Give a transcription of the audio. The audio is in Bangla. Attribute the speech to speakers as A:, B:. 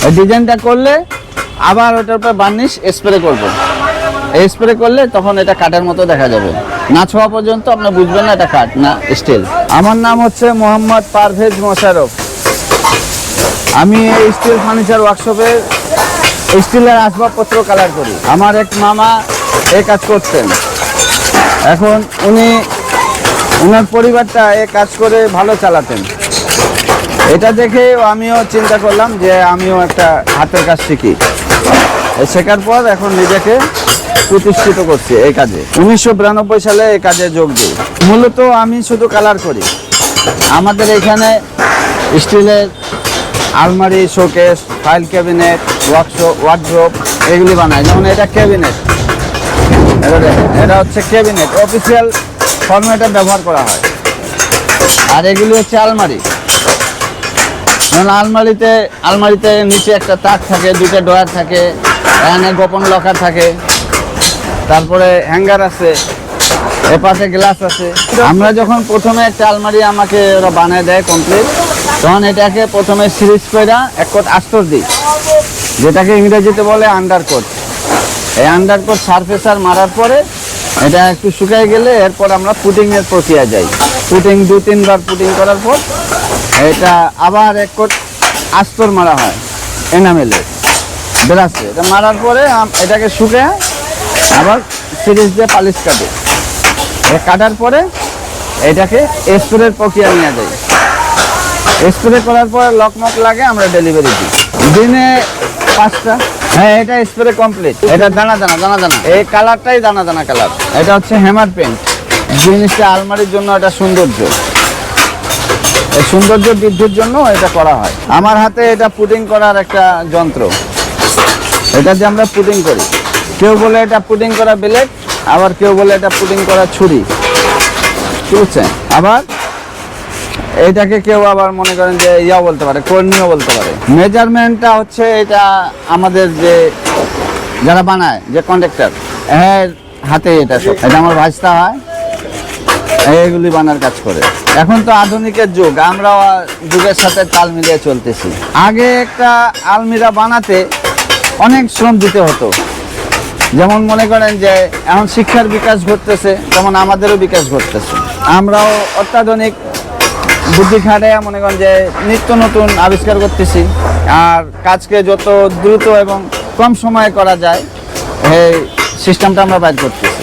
A: ওই ডিজাইনটা করলে আবার ওটার উপর বার্নিশ স্প্রে করব। এই স্প্রে করলে তখন এটা কাঠের মতো দেখা যাবে। না ছোঁয়া পর্যন্ত আপনি বুঝবেন না এটা কাঠ না স্টিল। আমার নাম হচ্ছে মোহাম্মদ পারভেজ মোশাররফ। আমি এই স্টিল ফার্নিচার ওয়ার্কশপে স্টিলের আসবাবপত্র কালার করি। আমার এক মামা এই কাজ করতেন, এখন ওনার পরিবারটা এই কাজ করে ভালো চালাতেন। এটা দেখে আমিও চিন্তা করলাম যে আমিও একটা হাতের কাজ শিখি। শেখার পর এখন নিজেকে প্রতিষ্ঠিত করছি এই কাজে। 1992 সালে এই কাজে যোগ দিই। মূলত আমি শুধু কালার করি। আমাদের এখানে স্টিলের আলমারি, শোকেস, ফাইল ক্যাবিনেট, ওয়ার্ড্রোব এগুলি বানায়। যেমন এটা ক্যাবিনেট, এটা হচ্ছে ক্যাবিনেট, অফিসিয়াল ফরম্যাটে ব্যবহার করা হয়। আর এগুলি হচ্ছে আলমারি। যেমন আলমারিতে নিচে একটা তাক থাকে, দুটো ডয়ার থাকে, এখানে গোপন লকার থাকে, তারপরে হ্যাঙ্গার আছে, এপাশে গ্লাস আছে। আমরা যখন প্রথমে একটা আলমারি আমাকে ওরা বানিয়ে দেয় কমপ্লিট, তখন এটাকে প্রথমে সিরিজ করে এক কোট আস্তর দিই, যেটাকে ইংরেজিতে বলে আন্ডারকোট। এই আন্ডারকোট সারফেসার মারার পরে এটা একটু শুকিয়ে গেলে এরপর আমরা পুটিংয়ের প্রক্রিয়া যাই। পুটিং 2-3 বার পুটিং করার পর এটা আবার এক কোট আস্তর মারা হয় এনামেলে ব্রাশে। এটা মারার পরে এটাকে শুকিয়ে আবার সিরিজ দিয়ে পালিশ কাটে। কাটার পরে এটাকে স্প্রের প্রক্রিয়া নিয়ে যায়। স্প্রে করার পরে লকমক লাগে, আমরা ডেলিভারি দিই দিনে 5টা। হ্যাঁ, এটা স্প্রে কমপ্লিট। এটা দানা দানা এই কালারটাই দানা দানা কালার। এটা হচ্ছে হ্যামার পেন্ট। জিনিসটা আলমারির জন্য এটা সৌন্দর্য, এই সৌন্দর্য বৃদ্ধির জন্য এটা করা হয়। আমার হাতে এটা পুডিং করার একটা যন্ত্র, এটা যে আমরা পুডিং করি। কেউ বলে এটা পুডিং করা ব্লেড, আবার কেউ বলে এটা পুডিং করা ছুরি, বুঝছেন? আবার এইটাকে কেউ আবার মনে করেন যে ইয়া বলতে পারে, কর্নিও বলতে পারে। মেজারমেন্টটা হচ্ছে এটা আমাদের যে যারা বানায়, যে কন্ট্রাক্টর, হ্যাঁ হাতে এটা সব। এটা আমার ভাজতে হয়, এইগুলি বানার কাজ করে। এখন তো আধুনিকের যুগ, আমরা যুগের সাথে তাল মিলিয়ে চলতেছি। আগে একটা আলমিরা বানাতে অনেক শ্রম দিতে হতো। যেমন মনে করেন যে এখন শিক্ষার বিকাশ ঘটতেছে, তেমন আমাদেরও বিকাশ ঘটতেছে। আমরাও অত্যাধুনিক বুদ্ধি খাটাইয়া মনে করেন যে নিত্য নতুন আবিষ্কার করতেছি, আর কাজকে যত দ্রুত এবং কম সময়ে করা যায় এই সিস্টেমটা আমরা বাইর করতেছি।